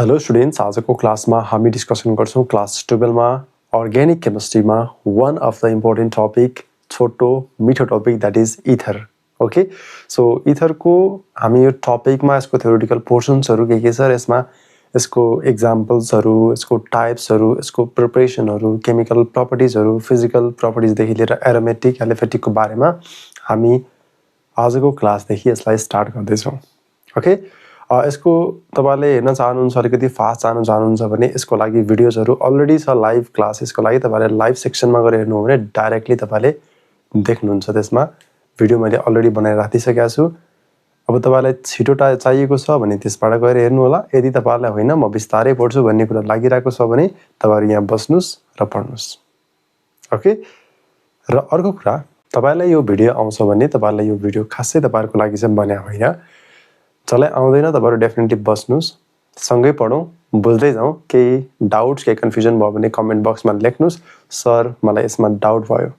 Hello students, आजको क्लासमा हामी डिस्कसन गर्छौं क्लास 12 मा अर्ग्यानिक केमिस्ट्रीमा one of the important topic छोटो मिठो topic that is ether. Okay, so ether को हामी यो टपिकमा यसको थ्योरेटिकल पोर्सन्सहरु के छ र यसमा यसको एक्जाम्पल्सहरु, यसको टाइप्सहरु, यसको प्रिपरेसनहरु, केमिकल प्रपर्टिजहरु, फिजिकल प्रपर्टिज देखि लिएर एरोमेटिक एलिफेटिक को बारेमा हामी आजको क्लास देखि यसलाई स्टार्ट गर्दै छौं. ओके, यसको तपाईले हेर्न चाहनुहुन्छ अलिकति फास्ट जान चाहनुहुन्छ भने यसको लागि भिडियोजहरु अलरेडी छ लाइभ क्लास. यसको लागि तपाईले लाइभ सेक्सनमा गएर हेर्नु हो भने डाइरेक्टली तपाईले देख्नुहुन्छ. त्यसमा भिडियो मैले अलरेडी बनाएर राखिसकेको छु. अब तपाईलाई छिटो चाहिएको छ भने त्यसबाट गएर हेर्नु होला. यदि तपाईलाई होइन म बिस्तारै पढ्छु भन्ने कुरा लागिरहेको छ भने तपाईहरु यहाँ बस्नुस् र पढ्नुस्. ओके, र अर्को कुरा तपाईलाई यो भिडियो आउँछ भने तपाईलाई यो भिडियो खासै तपाईहरुको लागि चाहिँ बनाएको होइन. चलै आउँदैन तपाईहरु डेफिनेटली बस्नुस्, सँगै पढौं, बुझ्दै जाउँ. केही डाउट्स केही कन्फ्युजन भयो भने कमेन्ट बक्समा लेख्नुस्, सर मलाई यसमा डाउट भयो.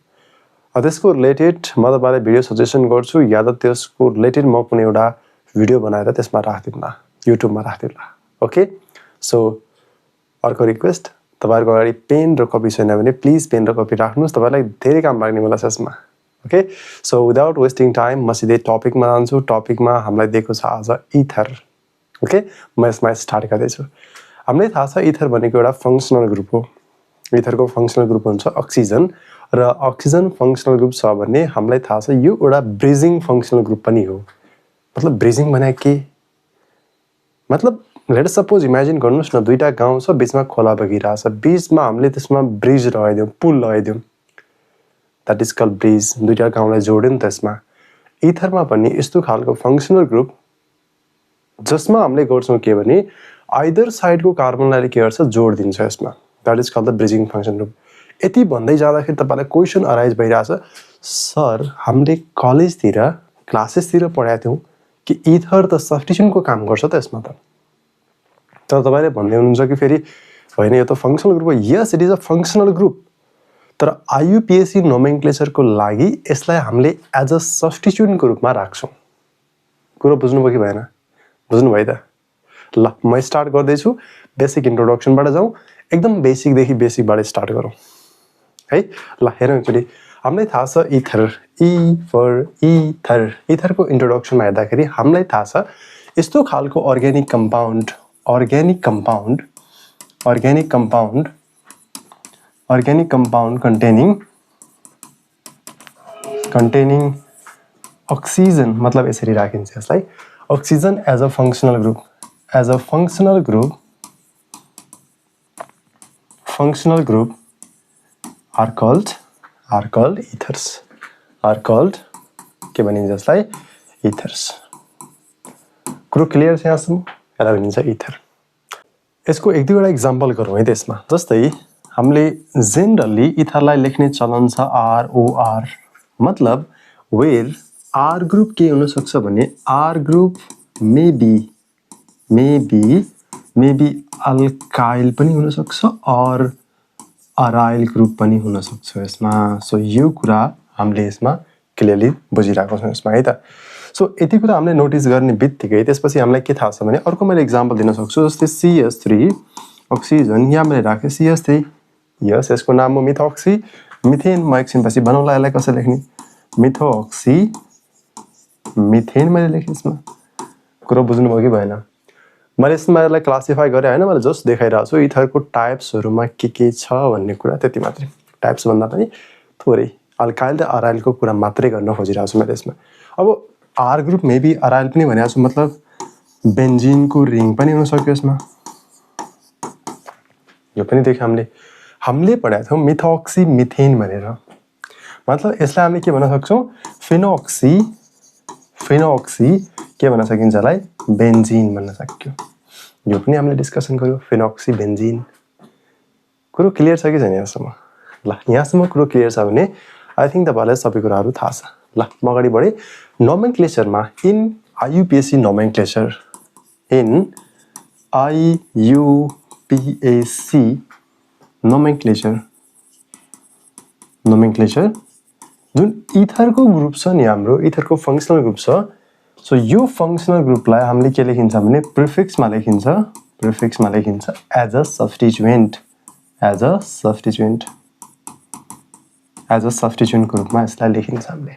त्यसको रिलेटेड म तपाईलाई भिडियो सजेसन गर्छु या त त्यसको रिलेटेड म कुनै एउटा भिडियो बनाएर त्यसमा राख्दिउँला, युट्युबमा राख्दिउँला. ओके, सो अर्को रिक्वेस्ट, तपाईहरुको अगाडि पेन र कपी छैन भने प्लिज पेन र कपी राख्नुस्, तपाईलाई धेरै काम लाग्ने होला यसमा. Okay, so without wasting time म सिधै टपिकमा जान्छु. टपिकमा हामीलाई दिएको छ आज इथर. ओके, म यसमा स्टार्ट गर्दैछु. हामीलाई थाहा छ इथर भनेको एउटा फंक्सनल ग्रुप हो. इथरको फंक्सनल ग्रुप हुन्छ अक्सिजन, र अक्सिजन फंक्सनल ग्रुप छ भने हामीलाई थाहा छ यो एउटा ब्रिजिङ फंक्सनल ग्रुप पनि हो. मतलब ब्रिजिङ भने के मतलब, लेट अस सपोज इमेजिन गर्नुस् न, दुईटा गाउँ छ, बीचमा खोला बगिरहेछ, बीचमा हामीले त्यसमा ब्रिज लगाइदियौं, पुल लगाइदियौं, that is called bridge. दुईटा गाउँलाई जोड्यौं त्यसमा. इथरमा पनि यस्तो खालको फंक्सनल ग्रुप जसमा हामीले गर्छौं के भने आइदर साइडको कार्बनलाई के गर्छ, जोड दिन्छ यसमा. that is called the bridging function group. यति भन्दै जाँदाखेरि तपाईलाई क्वेशन अराइज भइराछ, सर हामीले कलेजतिर क्लासेसतिर पढाएको थियौं कि इथर त सब्स्टिट्युसनको काम गर्छ त यसमा त. तर तपाईले भन्दै हुनुहुन्छ कि फेरि होइन यो त फंक्सनल ग्रुप हो. यस, इट इज अ फंक्सनल ग्रुप. तर IUPAC नोमेनक्लेचरको लागि यसलाई हामीले एज अ सब्स्टिट्युटको रूपमा राख्छौं. कुरा बुझ्नुभयो कि भएन? बुझ्नुभयो त? ल म स्टार्ट गर्दै छु. बेसिक इन्ट्रोडक्सनबाट जाउँ, एकदम बेसिक देखि बेसिकबाट स्टार्ट गरौँ है. ल हेरौँ एकचोटी. हामीलाई थाहा छ इथर, ई फर इथर. इथरको इन्ट्रोडक्सनमा हेर्दाखेरि हामीलाई थाहा छ यस्तो खालको अर्ग्यानिक कम्पाउन्ड containing oxygen, मतलब यसरी राखिन्छ यसलाई. oxygen as a functional group are called ethers. के भनिन्छ यसलाई? ethers. कुरो क्लियर छ यहाँसम्म? यसलाई भनिन्छ इथर. यसको एक दुईवटा एक्जाम्पल गरौँ है त्यसमा. जस्तै हामीले जेनरली इथरलाई लेख्ने चलन छ ROR. मतलब वेयर R ग्रुप के हुन सक्छ भने R group may be alkyl पनि हुन सक्छ और अराइल ग्रुप पनि हुन सक्छ यसमा. सो यो कुरा हामीले यसमा क्लियरली बुझिरहेको छौं यसमा है त. सो यति कुरा हामीले नोटिस गर्ने बित्तिकै त्यसपछि हामीलाई के थाहा छ भने अर्को मैले एक्जाम्पल दिन सक्छु. जस्तै CH3 अक्सिजन, यहाँ मैले राखे CH3. यस, यसको नाम हो मिथोक्सी मिथेन. म एकछिनपछि बनाउला यसलाई कसरी लेख्ने. मिथोक्सी मिथेन मैले लेखेँ यसमा. कुरा बुझ्नुभयो कि भएन? मैले यसमा यसलाई क्लासिफाई गरे हैन, मैले जस्ट देखाइरहेको छु इथरको टाइप्सहरुमा के छ भन्ने कुरा, त्यति मात्रै. टाइप्स भन्दा पनि थोरै अल्काइल र अराइलको कुरा मात्रै गर्न खोजिरहेको छु मैले यसमा. अब आर ग्रुप मेबी अराइल पनि भनेको छु, मतलब बेन्जिनको रिङ पनि हुन सक्यो यसमा. यो पनि देख्यौं हामीले पढाएको थियौं मिथोक्सी मिथेन भनेर. मतलब यसलाई हामीले के भन्न सक्छौं? फिनोक्सी के भन्न सकिन्छ यसलाई? बेन्जिन भन्न सक्यो. यो पनि हामीले डिस्कसन गर्यौं, फिनोक्सी बेन्जिन. कुरो क्लियर छ कि छैन यहाँसम्म? ल यहाँसम्म कुरो क्लियर छ भने आई थिंक तपाईलाई सबै कुराहरु थाहा छ. ल म अगाडि बढे. नोमेनक्लेचरमा in IUPAC nomenclature, in IUPAC nomenclature जुन इथरको ग्रुप छ नि, हाम्रो इथरको फंक्सनल ग्रुप छ. सो यो फंक्सनल ग्रुपलाई हामीले के लेखिन्छ भने प्रिफिक्समा लेखिन्छ. प्रिफिक्समा लेखिन्छ एज अ सब्स्टिट्युएन्ट को रूपमा यसलाई लेखिन्छ हामीले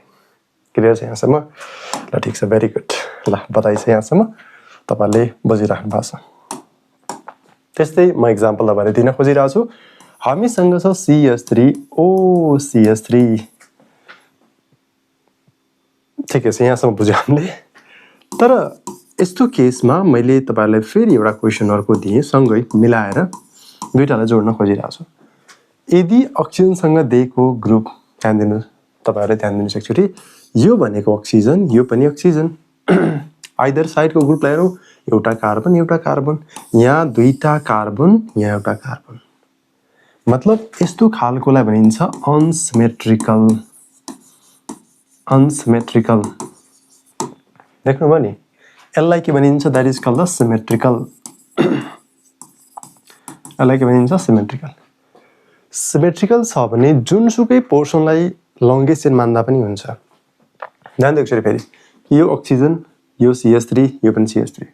क्लियर छ यहाँसम्म ल ठीक छ भेरी गुड ल बधाई छ यहाँसम्म तपाईले बुझिराख्नु भएको छ त्यस्तै म एक्जाम्पल तपाईलाई दिन खोजिरहेको छु हामीसँग छ CH3OCH3 ठिकै छ यहाँसम्म बुझ्यौ हामीले तर यस्तो केसमा मैले तपाईलाई फेरि एउटा क्वेशन अर्को दिएँ सँगै मिलाएर दुईटालाई जोड्न खोजिरहेको छु यदि अक्सिजनसँग दिएको ग्रुप ध्यान दिनु तपाईहरुले ध्यान दिनु एकचोटी यो भनेको अक्सिजन यो पनि अक्सिजन आइदर साइडको ग्रुपलाई हेरौँ एउटा कार्बन यहाँ दुईटा कार्बन यहाँ एउटा कार्बन मतलब यस्तो खालकोलाई भनिन्छ अनसिमेट्रिकल देख्नुभयो नि यसलाई के भनिन्छ that is called the symmetrical यसलाई के भनिन्छ सिमेट्रिकल छ भने जुनसुकै पोर्सनलाई लंगेस्ट चेन मान्दा पनि हुन्छ ध्यान दिएको फेरि यो अक्सिजन यो CH3 यो पनि CH3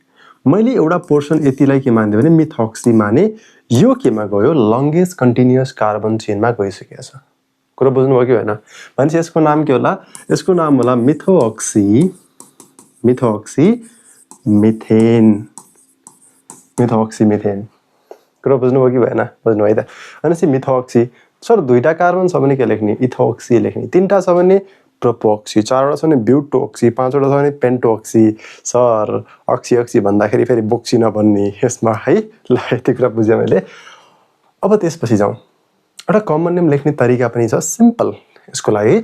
मैले एउटा पोर्सन यतिलाई के मान्दै भने मिथोक्सी माने यो केमा गयो लंगेस्ट कन्टिन्युअस कार्बन चेनमा गइसकेको छ कुरा बुझ्नुभयो कि हैन भनेपछि यसको नाम के होला यसको नाम होला मिथोक्सी मिथेन कुरा बुझ्नुभयो कि भएन बुझ्नु है त भनेपछि मिथोक्सी सर दुईटा कार्बन छ भने के लेख्ने इथोक्सी लेख्ने तीनटा छ भने प्रोपोक्सी चारवटा छ भने ब्युटोक्सी पाँचवटा छ भने पेन्टोक्सी सर अक्सी भन्दाखेरि फेरि बोक्सी नभन्ने यसमा है ल यति कुरा बुझेँ मैले अब त्यसपछि जाउँ एउटा कमन नेम लेख्ने तरिका पनि छ सिम्पल यसको लागि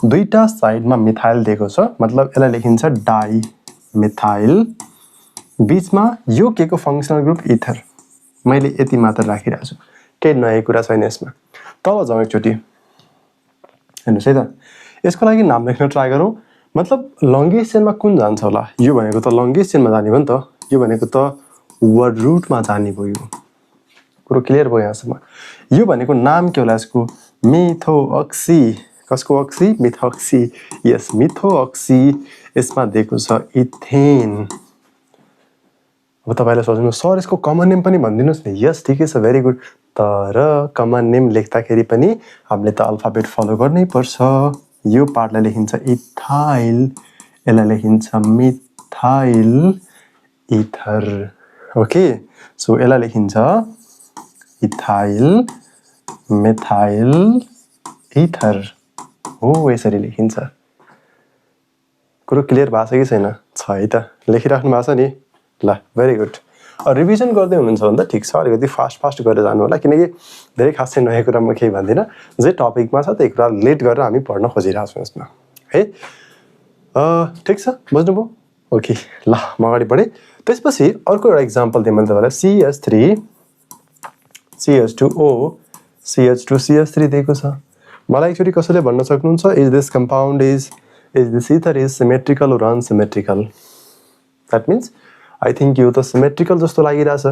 दुईटा साइडमा मिथाइल दिएको छ मतलब यसलाई लेखिन्छ डाई मिथाइल बीचमा यो के को फंक्सनल ग्रुप इथर मैले यति मात्र राखिरहेको छु केही नयाँ कुरा छैन यसमा तल जाउँ एकचोटी हेर्नुस् है त यसको लागि नाम लेख्न ट्राई गरौँ मतलब लंगेस्ट चेनमा कुन जान्छ होला यो भनेको त लंगेस्ट चेनमा जाने भयो नि त यो भनेको त वर्ड रुटमा जाने भयो कुरो क्लियर भयो यहाँसम्म यो भनेको नाम के होला यसको मिथोक्सी कसको अक्सी मिथोक्सी यस मिथोक्सी यसमा दिएको छ इथेन अब तपाईले सोच्नु सर यसको कमन नेम पनि भनिदिनुस् न यस ठिकै छ भेरी गुड तर कमन नेम लेख्दाखेरि पनि हामीले त अल्फाबेट फलो गर्नै पर्छ यो पार्टलाई लेखिन्छ इथाइल यसलाई लेखिन्छ मिथाइल इथर ओके सो यसलाई लेखिन्छ इथाइल मिथाइल इथर हो यसरी लेखिन्छ कुरो क्लियर भएको छ कि छैन छ है त लेखिराख्नु भएको छ नि ल भेरी गुड रिभिजन गर्दै हुनुहुन्छ भने त ठीक छ अलिकति फास्ट गरेर जानु होला किनकि धेरै खासै नयाँ कुरा म केही भन्दिनँ जे टपिकमा छ त्यही कुरा लेट गरेर हामी पढ्न खोजिरहेको छौँ यसमा है ठीक छ बुझ्नुभयो ओके ल म अगाडि बढेँ त्यसपछि अर्को एउटा इक्जाम्पल दिएँ मैले तपाईँलाई CH3 CH2O CH2 CH3 दिएको छ मलाई एक्चुअली कसैले भन्न सक्नुहुन्छ is this compound is this ether is symmetrical और unsymmetrical that means I think यो त सिमेट्रिकल जस्तो लागिरहेछ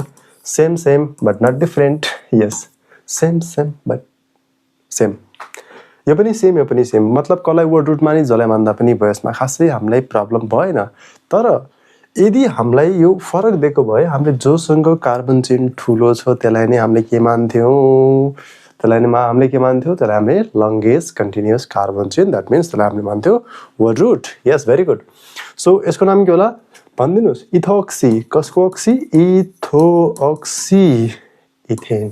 same but not different yes same but same यो पनि सेम मतलब कसलाई वर्ड रुटमा नि जसलाई मान्दा पनि भयो यसमा खासै हामीलाई प्रब्लम भएन तर यदि हामीलाई यो फरक दिएको भए हामीले जोसँग कार्बन चेन ठुलो छ त्यसलाई नै हामीले के मान्थ्यौं त्यसलाई हामीले longest continuous carbon chain that means त्यसलाई हामीले मान्थ्यौं word root yes very good so यसको नाम के होला भनिदिनुस् इथोक्सी कसको अक्सी इथोक्सी इथेन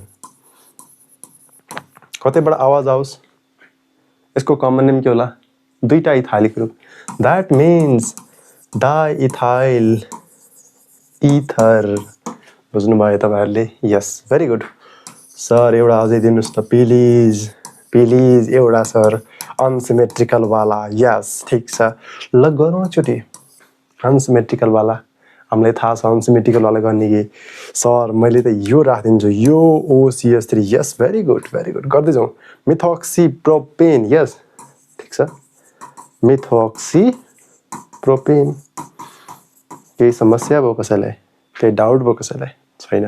कतैबाट आवाज आओस् यसको कमन नेम के होला दुईटा ethylic group that means diethyl ether बुझ्नु भयो तपाईहरुले यस भेरी गुड सर एउटा अझै दिनुस् त प्लिज एउटा सर अनसिमेट्रिकल वाला यस ठीक छ ल गरौँ एकचोटी अनसिमेट्रिकल वाला हामीलाई थाहा छ अनसिमेट्रिकल वाला गर्ने कि सर मैले त यो राखिदिन्छु यो OCH3 यस भेरी गुड गर्दै जाउँ मिथोक्सी प्रोपेन यस ठीक छ मिथोक्सी प्रोपेन केही समस्या भयो कसैलाई केही डाउट भयो कसैलाई छैन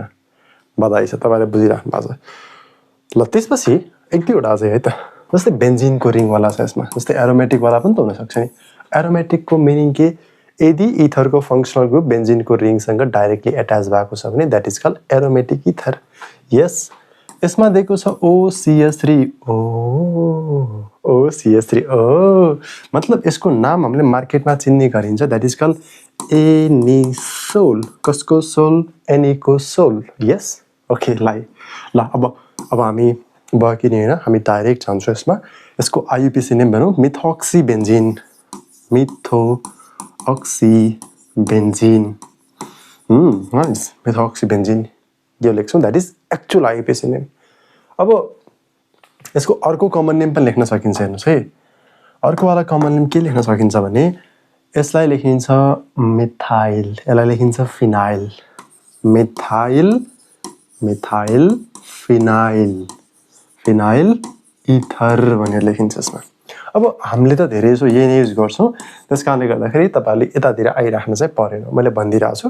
बधाई छ तपाईले बुझिराख्नु भएको छ ल त्यसपछि एक दुईवटा अझै है त जस्तै बेन्जिनको रिङ वाला छ यसमा जस्तै एरोमेटिक वाला पनि त हुन सक्छ नि एरोमेटिक को मिनिङ के यदि इथरको फङ्सनल ग्रुप बेन्जिनको रिङसँग डाइरेक्टली एट्याच भएको छ भने that is called aromatic ether. Yes, यसमा दिएको छ OCH3 OCH3 मतलब यसको नाम हामीले मार्केटमा चिन्ने गरिन्छ द्याट इज कल्ड एनिसोल। कसको सोल? एनीको सोल। यस, ओके ल अब हामी भयो कि होइन, हामी डाइरेक्ट जान्छौँ यसमा। यसको IUPAC नेम भनौँ मिथोक्सी बेन्जिन। मिथोक्सी बेन्जिन यो लेख्छौँ, that is actual IUPAC name. अब यसको अर्को कमन नेम पनि लेख्न सकिन्छ। हेर्नुहोस् है, अर्को वाला कमन नेम के लेख्न सकिन्छ भने यसलाई लेखिन्छ मिथाइल, यसलाई लेखिन्छ फिनाइल। मिथाइल फिनाइल इथर भनेर लेखिन्छ यसमा। अब हामीले त धेरै जसो यही नै युज गर्छौँ, त्यस कारणले गर्दाखेरि तपाईँहरूले यतातिर आइराख्नु चाहिँ परेन, मैले भनिदिइरहेको छु।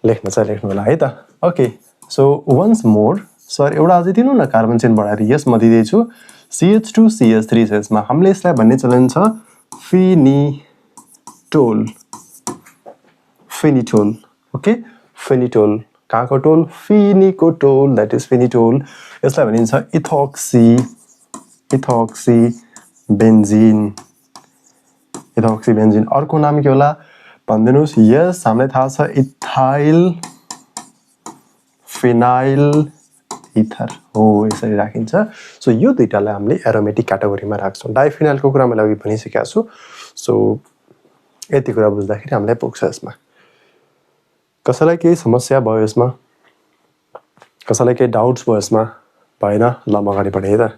लेख्नु होला है त। Okay, so once more sir एउटा अझै दिनु न कार्बन चेन बढाएर। यस, म दिँदैछु। CH2 CH3 छ यसमा। हामीले यसलाई भन्ने चलन छ फिनिटोल। ओके, फिनिटोल। कहाँको टोल? फिनीको टोल, द्याट इज फिनिटोल। यसलाई भनिन्छ इथोक्सी बेन्जिन। अर्को नाम के होला भनिदिनुहोस्? यस, हामीलाई थाहा छ इथाइल फिनाइल इथर हो, यसरी राखिन्छ। सो यो दुईटालाई हामीले एरोमेटिक क्याटेगोरीमा राख्छौँ। डाइफिनाइलको कुरा मैले अघि भनिसकेको छु। सो यति कुरा बुझ्दाखेरि हामीलाई पुग्छ यसमा। कसैलाई केही समस्या भयो यसमा? कसैलाई केही डाउट्स भयो यसमा? भएन? ल म अगाडि बढेँ है त।